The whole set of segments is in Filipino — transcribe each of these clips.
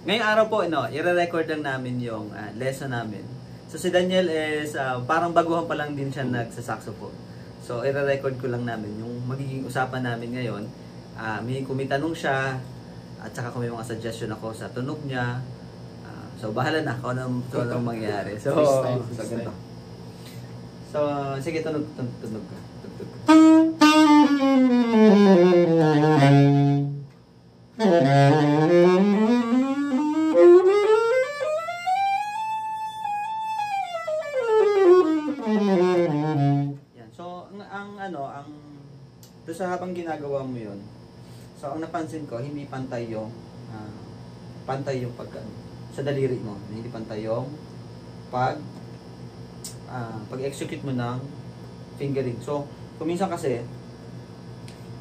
Ngayong araw po, i-record lang namin yung lesson namin. So si Daniel is parang baguhan pa lang din siya nagsasaxophone. So i-record ko lang namin yung magiging usapan namin ngayon. Kung may tanong siya, at saka kung may mga suggestion ako sa tunog niya. So bahala na kung anong mangyayari. So ganito. So sige, tunog ka. Doon sa habang ginagawa mo yun, so ang napansin ko, hindi pantay yung sa daliri mo. Hindi pantay yung pag-execute mo ng fingering. So, kuminsan kasi,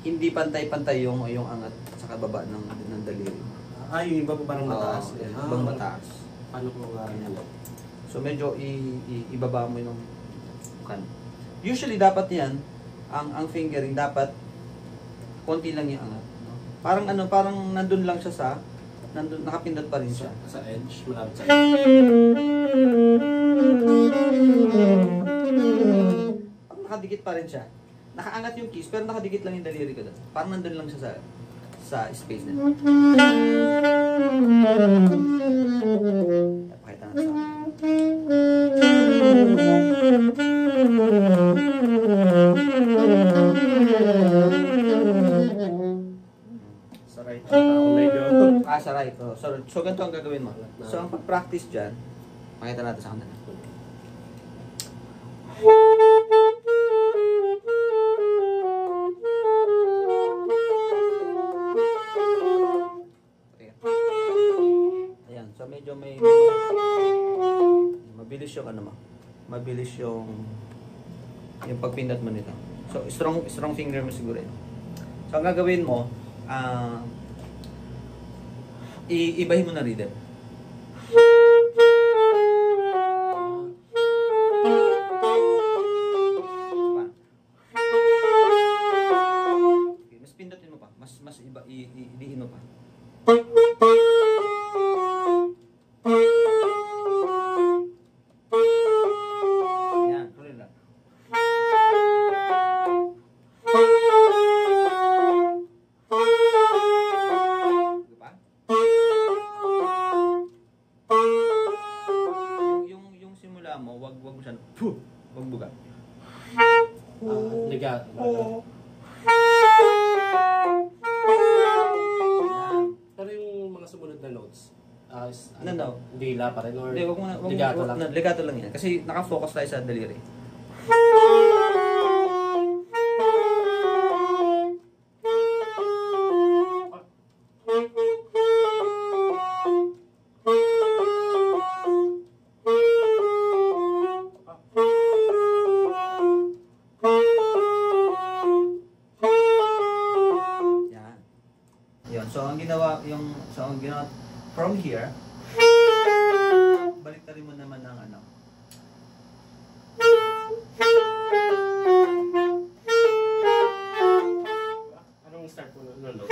hindi pantay-pantay yung angat sa kababa ng daliri mo. Yung iba po parang mataas. Ibang mataas. Paano ko So, medyo ibaba mo yung kan. Usually, dapat yan, ang fingering dapat konti lang yung angat, no? Parang nandun lang siya nakapindot pa rin siya sa edge, malapit sa edge. Nakadikit pa rin siya. Nakaangat yung keys pero nakadikit lang yung daliri ko doon. Parang nandun lang siya sa space na. Pakita natin sa akin. Sa right. So ganito ang gagawin mo. So ang pag-practice dyan, makita natin sa kanila. Ayan. So medyo mabilis yung mabilis yung pagpindot mo nito. So strong finger mo siguro. So ang gagawin mo, ibahin mo na rhythm. Mas pindutin mo pa. Mas idiin mo pa. Yan, tuloy lang. Wag mo siya, wag buga. Legato. Pero yung mga sumunod na notes, dila pa rin or legato lang? Legato lang yan. Kasi nakafocus tayo sa daliri. So ang ginawa from here, baliktarin mo naman ang Anong start mo ng note?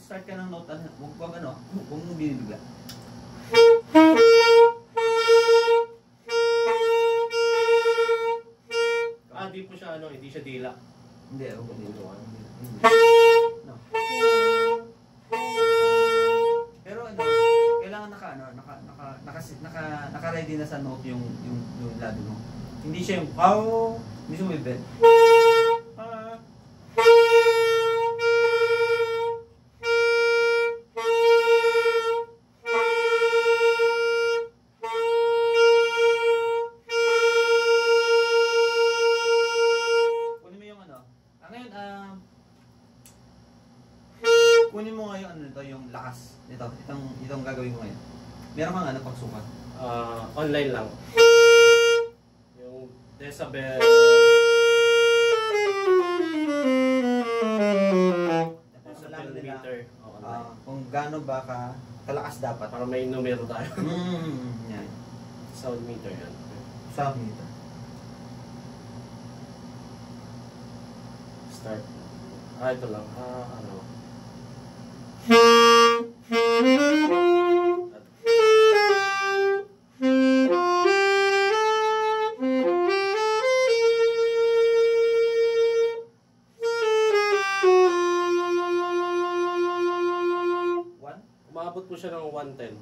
mag-start ka ng note, huwag ano, huwag mong binibigla. Di po siya ano, hindi siya dila. Hindi, huwag dito. No. Pero ano, kailangan naka-ready na sa note yung labi mo. Hindi siya yung hindi siya may bed. Kunin mo ngayon ano nito, yung lakas nito, itong gagawin ko ngayon. Meron kang ano pagsukat? Online lang. Yung decibel. Decibel meter. Kung gaano ba kalakas dapat. Para may numero tayo. Yan. Sound meter yan. Sound meter. Start. Ito lang. Ano. Umabot po siya ng 110.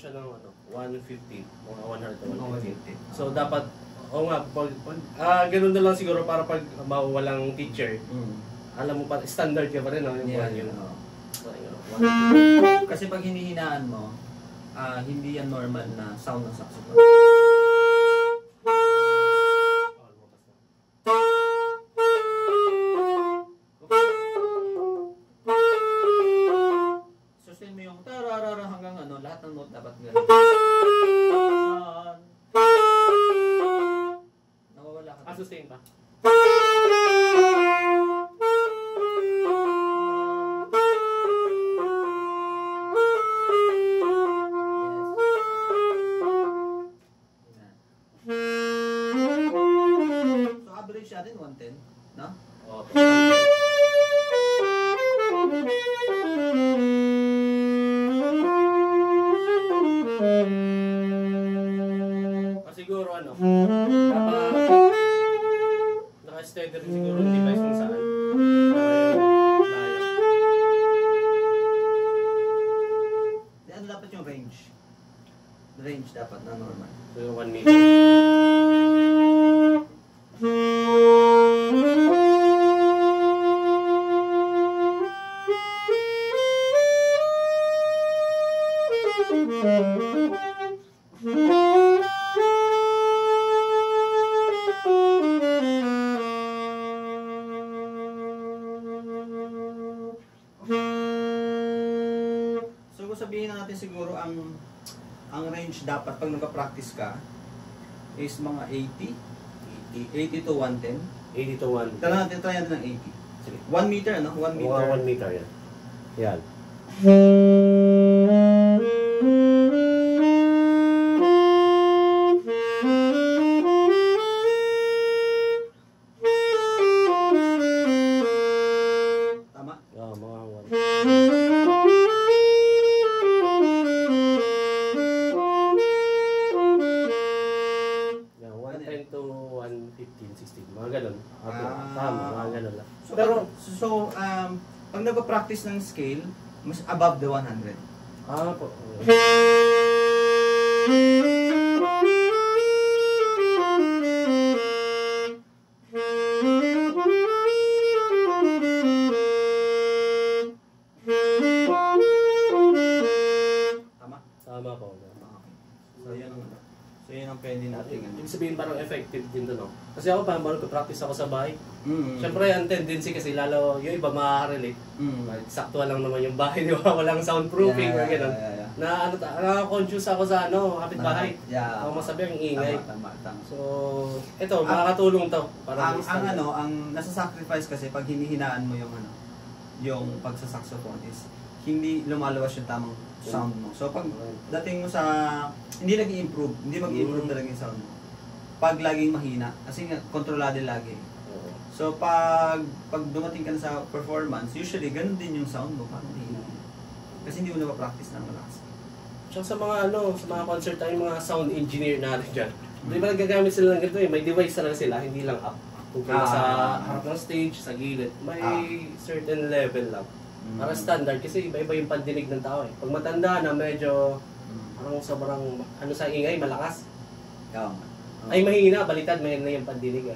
Siya ng ano, 150, mga 100 to 150. So dapat, nga, ganun na lang siguro para pag mawawalang teacher, alam mo pa, standard ka pa rin, no? Yun. Kasi pag hinihinaan mo, hindi yan normal na sound ng saxophone. Sustain mo yung tararara hanggang ano, lahat ng note dapat gano'n. Nawawala ka. Sustain pa. So average natin 110, no? Oo. Siguro ano, naka-steady rin siguro yung device kung saan. Ano dapat yung range? Range dapat na normal. So 1 meter. So kung sabihin natin siguro ang range dapat pag nagpa-practice ka is mga 80 to 110. 80 to 1. Try natin ng 80. Sige. 1 meter ano? 1 meter. 1 meter yan. Yan. Tama? Oo, mga 110 to 115, 16. Mga ganun. Tama, mga ganun lang. So, pag nagpa-practice ng scale, mas above the 100. Po. Tama? Tama po. So, yan ang So yun ang pwede natin. Ibig sabihin parang effective din to, no? Kasi ako parang practice ako sa bahay. Siyempre, ang tendency kasi lalo yung iba makaka-relate. Sakto lang naman yung bahay, di ba? Walang soundproofing or gano'n. Na conscious ako sa kapitbahay. Ako masabi ang ingay. Tama. So, ito, makakatulong to. Para ang nasa-sacrifice kasi pag hinihinaan mo yung pagsa-saxophone is hindi lumaluwas yung tamang sound mo. So pag dating mo sa hindi nag-i-improve, hindi mag-i-improve talaga yung sound mo. Pag laging mahina, kasi nga kontrolado lagi. So pag dumating ka na sa performance, usually ganun din yung sound mo, parang mahina. Kasi hindi mo na practice ng malakas. Tsaka sa mga concert tayo, mga sound engineer natin dyan. Di ba nagagamit sila ng ganito may device talaga sila, hindi lang up. Kung sa harap ng stage, sa gilid, may certain level lang. Para standard kasi iba-iba yung pandinig ng tao eh. Pag matanda na medyo parang sobrang sa ingay, malakas. Ay mahina, baliktad, mahina yung pandinig.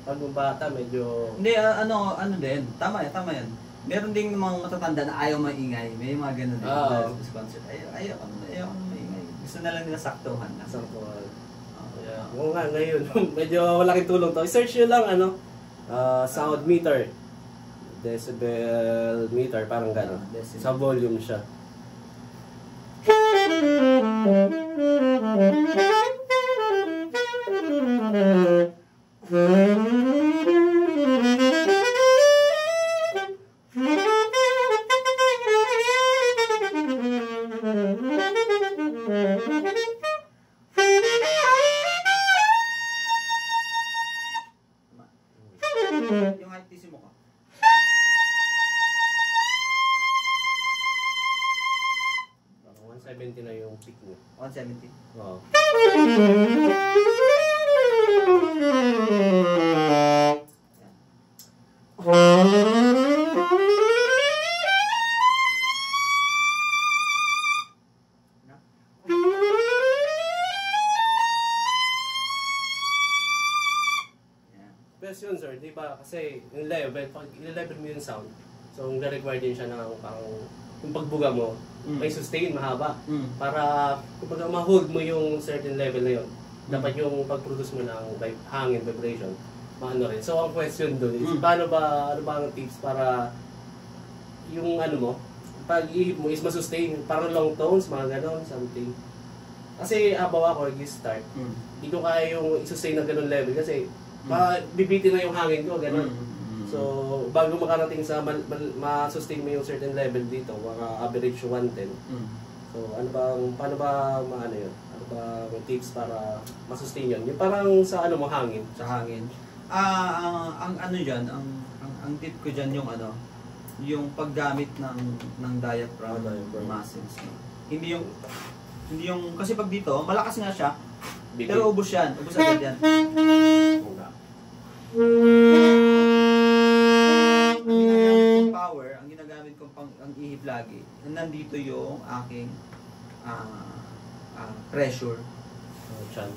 Pag yung bata medyo... Hindi, din. Tama yan. Meron ding mga matatanda na ayaw maingay. May mga ganun din. Sa concert. Ayaw na maingay. Gusto na lang nila saktuhan. Saktuhan. Oo nga, ngayon. Medyo malaking tulong to. I-search nyo lang sound meter. Decibel meter, parang gano'n. Sa volume siya. Yung altissimo ka. 170 na yung peak mo. 170? Oo. Best yun, sir, di ba? Kasi yung level, pag i-level mo yung sound, so nag-require din siya ng parang yung pagbuga mo, may sustain, mahaba. Para kapag ma-hold mo yung certain level na yun, dapat yung pag-produce mo ng hangin, vibration, maano rin. So ang question doon is, ano ba ang tips para yung mo, pag-ihip mo is ma-sustain, parang long tones, mga ganon, something. Kasi habaw ako, nag-start, hindi ko kaya yung i-sustain ng ganon level kasi bibitin na yung hangin ko, gano'n. So, bago makarating sa ma-sustain mo yung certain level dito, mga average 110. So, paano ba yun? Ano ba may tips para ma-sustain yun? Yung parang sa mo, hangin. Sa hangin. Ang tip ko dyan yung paggamit ng diaphragm muscles. Hindi yung, kasi pag dito, malakas nga siya, pero ubos yan. Ubos agad yan. Ang ginagamit kong ang ihip lagi, nandito yung aking pressure. Chan.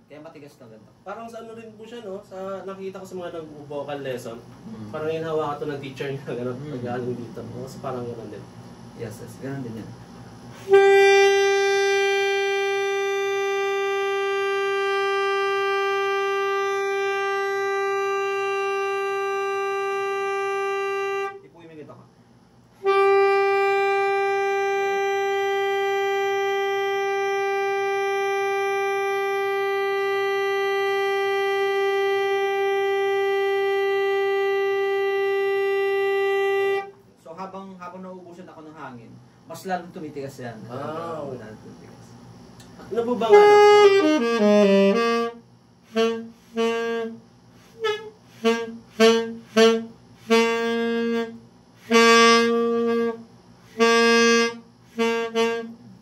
Kaya matigas na ganito. Parang sa rin po siya, no? Sa nakikita ko sa mga nag-vocal lesson, parang hinahawa ka to ng teacher niya, gano'n, pag-aling dito. So parang gano'n din. Yes, gano'n din yan. Habang nauubusan ako ng hangin, mas lalong tumitigas yan. Lalong tumitigas. Ano po bang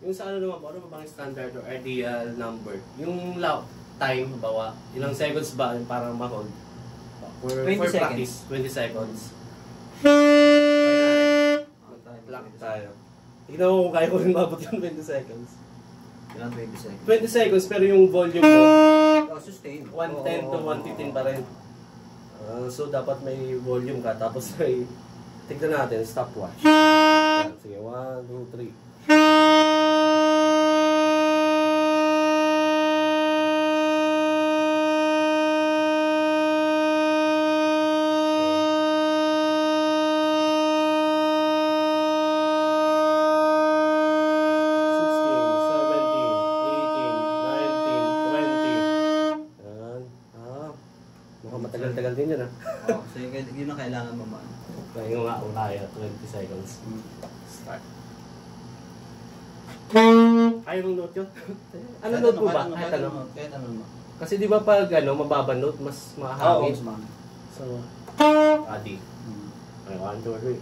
yung sa naman po, ano ba bang standard or ideal number? Yung time, bawa, ilang seconds ba parang ma-hold? For 20 practice, 20 seconds. Lock tayo. Tignan mo kung kaya ko rin mabot yung 20 seconds. Ilang 20 seconds? 20 seconds pero yung volume mo sustain. 110 to 115 pa rin. So dapat may volume ka, tapos may, tignan natin, stopwatch. Yan, sige, 1, 2, 3. Matagal-tagal din yun, Oh, so yun ang kailangan mo man. Kaya nga, kaya 20 seconds. Start. Kaya nung note yun? Ano note mo ba? Kahit ano mo. Kasi di ba pag mababa note, mas mahangin. Oo, mas So, adi. Okay, 1, 2, 3.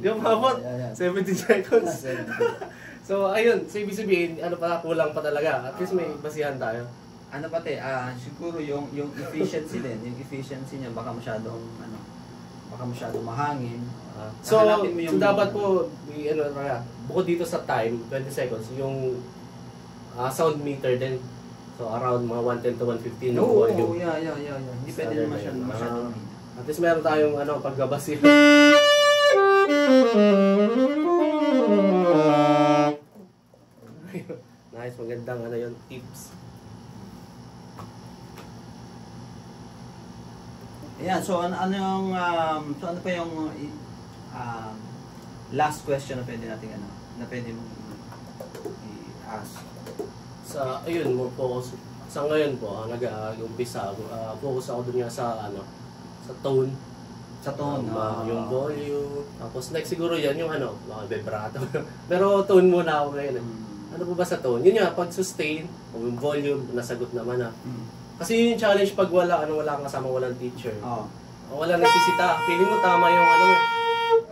Yung mabot, 17 seconds. So, ayun, so ibig sabihin, kulang pa talaga. At least may basihan tayo. Ano pati, siguro yung efficiency din, yung efficiency niya baka masyadong mahangin. So dapat po, bukod dito sa time, 20 seconds, yung sound meter din. So around mga 110 to 115 yung volume. Oo, yeah. Hindi pwede naman masyadong. At least meron tayong pagbabasihan. Nice, magandang yung tips. Ayan, so ano pa yung last question na pwede nating na pwede mong i-ask? Ayun, focus. Sa ngayon po, nag-umpisa, focus ako dun nga sa sa tone. Sa tone, yung volume. Tapos next siguro yan yung mga vibrato. Pero tone muna ako ngayon. Ano po ba sa tone? Yun nga, pag sustain, yung volume, nasagot naman Kasi yun yung challenge pag wala kang kasama, walang teacher. O walang nagsisita. Feeling mo tama yung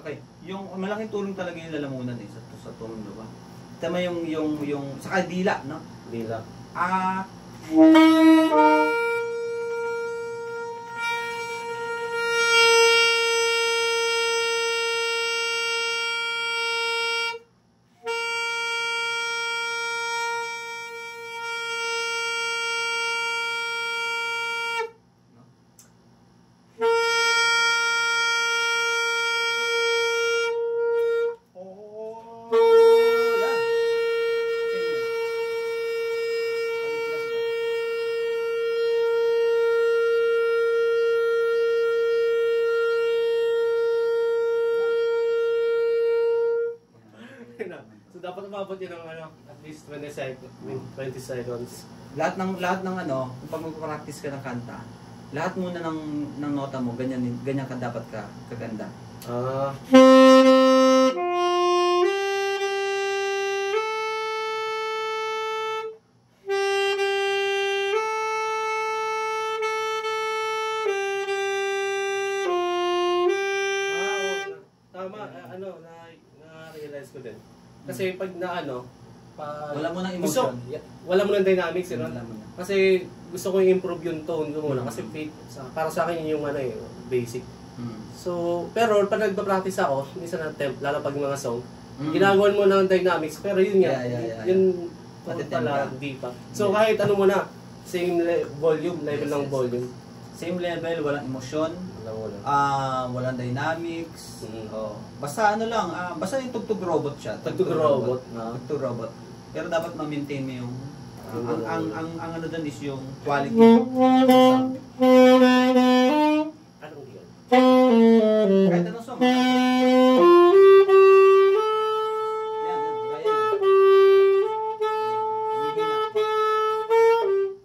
Okay. Yung malaking tulong talaga yung lalamunan sa tone, no ba? Tama yung saka dila, no? Dila. So dapat umabot yun ng at least 20 seconds. Lahat ng kung pag magpa-practice ka ng kanta, lahat muna ng nota mo ganyan ka dapat kaganda. Tama, na-realize ko din. Kasi pag wala mo ng emotion. Wala mo ng dynamics, Wala mo na. Kasi gusto ko i-improve yung tone ko muna. Kasi para sa akin yun yung basic. So, pero pag nagpa-practice ako, minsan lalo pag mga song, ginagawan mo ng dynamics, pero yun nga, yun pala, hindi pa. So, kahit ano muna, same volume, level ng volume. Same level, walang emosyon, walang dynamics. Basta basta yung tugtog robot siya. Tugtog robot. Tugtog robot. Pero dapat ma-maintain mo yung ang doon is yung quality. Anong yun? Kahit anong song.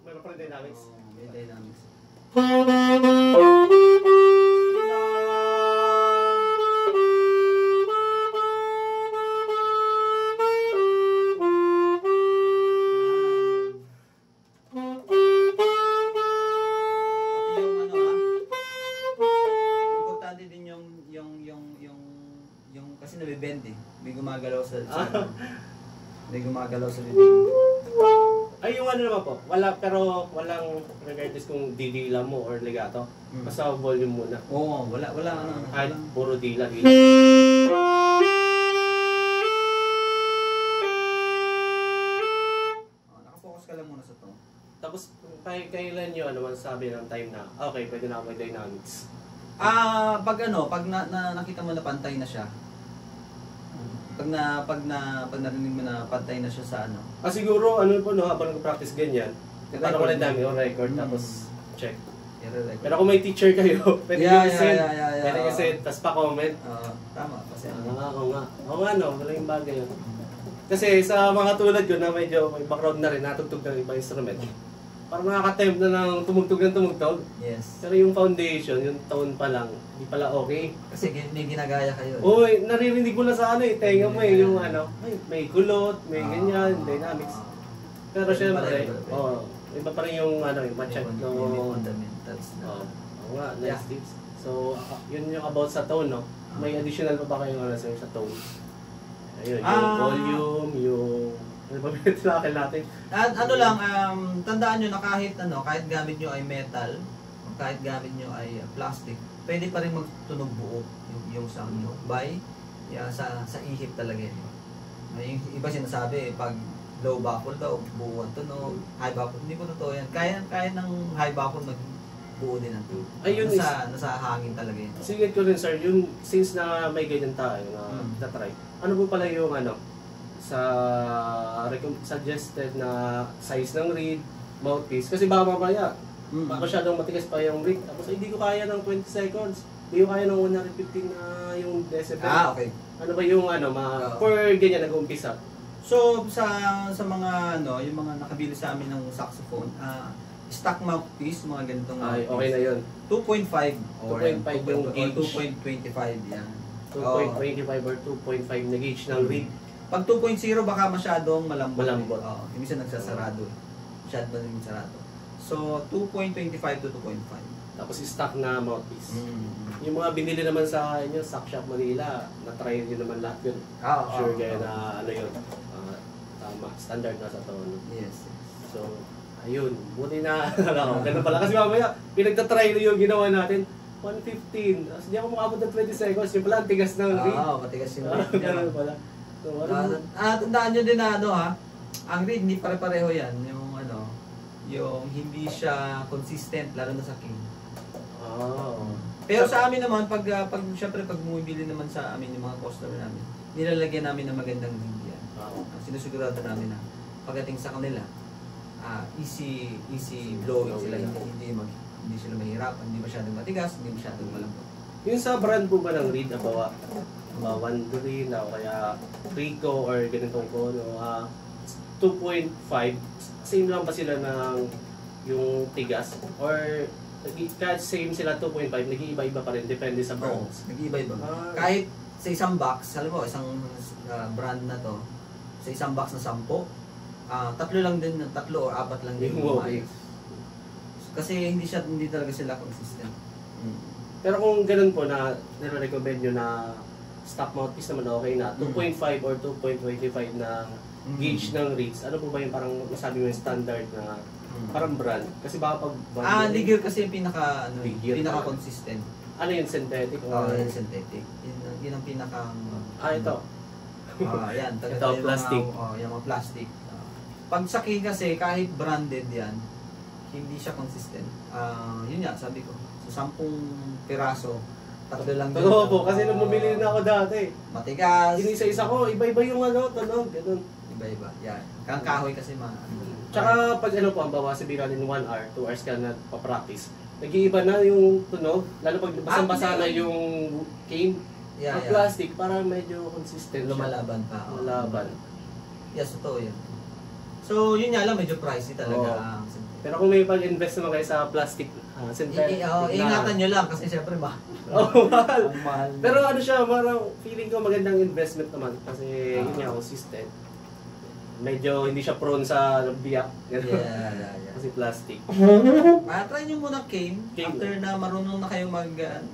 Meron pa rin dynamics. May dynamics. Kasi nabibend may gumagalaw sa bibig. Ay, yung ano naman po, walang regardless kung didila mo or legato. Basta volume muna. Oo, wala ano. Kahit puro dila. Nakafocus ka lang muna sa to. Tapos, kailan nyo ano sabi ng time na, okay, pwede na ako mag-dynamics? Pag nakita mo na pantay na siya. Pag narinig mo na pantay na siya sa ano. Siguro, ano po, no, habang nag-practice ganyan, parang wala dami yung record, tapos check. Pero kung may teacher kayo, pwede nyo i-send, tapos pa-comment. Tama, kasi Oo nga, no, malaking bagay yun. Kasi sa mga tulad ko na medyo may background na rin, natugtog ng ibang instrument, parang nakaka-tempt na ng tumugtog. Yes. Pero yung foundation, yung tone pa lang, hindi pala okay. Kasi may ginagaya kayo. Uy, naririnig mo na sa ano eh, tenga mo eh, yung ano, may kulot, may ganyan, dynamics. Pero syempre, iba pa rin yung ano, yung matchat no. Fundamentals na. Oo nga, nice tips. So, yun yung about sa tone, no? May additional pa ba kayong ano sir sa tone? Ayun, yung volume, yung ano ba pinatlakin natin? Ano lang, tandaan nyo na kahit gamit nyo ay metal, o kahit gamit nyo ay plastic, pwede pa rin magtunog buo yung sound nyo by sa ihip talaga yun. Yung iba sinasabi, pag low baffle daw, buo ang tunog, high baffle, hindi ko totoo yan. Kaya ng high baffle magbuo din ang tunog. Ayun, nasa hangin talaga yun. Sige ko rin sir, yung since na may ganyan tayo na try, ano po pala yung ano, sa suggested na size ng reed, mouthpiece, kasi baka mamaya masyadong matigas pa yung reed, tapos hindi ko kaya ng 20 seconds, hindi ko kaya ng 115 na yung decibel. Okay. Ano ba yung ano, for ganyan nag-umpisa? So sa mga yung mga nakabili sa amin ng saxophone, stock mouthpiece, mga ganitong mouthpiece. Okay na yun. 2.5 or 2.5 yung gauge. 2.25 yan. 2.25 or 2.5 na gauge ng reed. Pag 2.0 baka masyadong malambot. Minsan nagsasarado. Masyado na rin sarado. So 2.25 to 2.5. Tapos stock na mouthpiece. Yung mga binili naman sa inyo, Stock Shop Manila, na-try nyo naman lahat yun. Sure kayo na ano yun. Tama, standard na sa tone. Yes. So, ayun. Buti na, ganun pala. Kasi mamaya, pinagtatry na yung ginawa natin. 115. Tapos hindi ako makabot ng 20 seconds. Yung pala, ang tigas ng reed. Matigas yung reed. Ganun pala. So, tandaan nyo din na ang reed, hindi pare-pareho yan. Yung hindi siya consistent, lalo na sa king. Pero sa amin naman, syempre pag bumibili naman sa amin yung mga customer namin, nilalagyan namin ng magandang reed yan. Sinusigurado namin na pagdating sa kanila, easy blowing sila, hindi sila mahirap, hindi masyadong matigas, hindi masyadong malambot. Yung sa brand po ba ng reed, Abawa Wandering, o kaya Rico or ganitong ko, 2.5, same lang ba sila ng yung tigas? Or kahit same sila 2.5, nag-iiba-iba pa rin, depende sa brands? Nag-iiba-iba. Kahit sa isang box, alam mo, isang brand na to, sa isang box na 10, tatlo o 4 lang din yung umayos. Kasi hindi talaga sila consistent. Pero kung ganun po na nire-recommend nyo na stock mouthpiece naman okay na, 2.5 or 2.25 na gauge ng reeds, ano po ba yung parang masabi mo yung standard na parang brand? Kasi baka pag... Ligier kasi yung pinaka-consistent. Ano yung synthetic? Yung synthetic. Yun ang pinaka... ito. Yan. Ito, plastic. Yung mga plastic. Pag sa king kasi, kahit branded yan, hindi siya consistent. Yun nga, sabi ko. Sa 10 piraso, 3 lang din. Oo po, kasi nung bumili na ako dati. Matigas. Inisa-isa ko, iba-iba yung tunog, ganun. Iba-iba, yan. Kang kahoy kasi Tsaka pag po, ang bawa sabihin natin 1 hour, 2 hours ka na pa-practice, nag-iiba na yung tunog, lalo pag basang-basa na yung cane. Ang plastic, parang medyo consistent siya. Lumalaban pa. Lumalaban. Yes, totoo yan. So, yun nga lang, medyo pricey talaga. Pero kung may pag-invest naman kayo sa plastic, synthetic. Ingatan nyo lang kasi syempre mahal. Mahal. Pero ano siya, parang feeling ko magandang investment naman kasi yun nga, consistent. Medyo hindi siya prone sa biyak. Yeah. Kasi plastic. Try nyo muna cane. After na marunong na kayo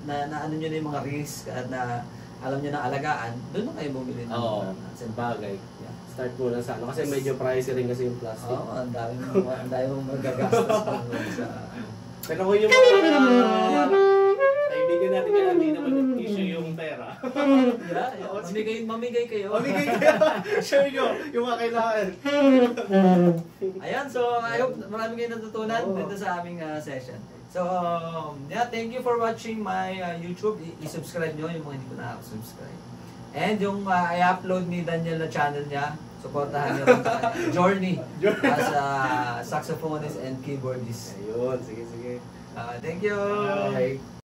na ano nyo na yung mga risk at na alam nyo na alagaan, doon na kayo bumili ng Oo, sa bagay. Yeah. Start muna sa ano, kasi medyo pricey rin kasi yung plastic. Oo, ang dami mong magagastos doon sa... Pero kung yung mga kaibigan natin yan, hindi naman issue yung pera. Mamigay kayo. Mamigay kayo! Share nyo yung mga kailangan. Ayan, so I hope marami kayo natutunan dito sa aming session. So, yeah, thank you for watching my YouTube. I-subscribe nyo yung mga hindi ko na-subscribe. And yung i-upload ni Daniel na channel niya, supportahan nyo rin sa kanya. Journey as a saxophonist and keyboardist. Ayun, sige. Thank you! Bye!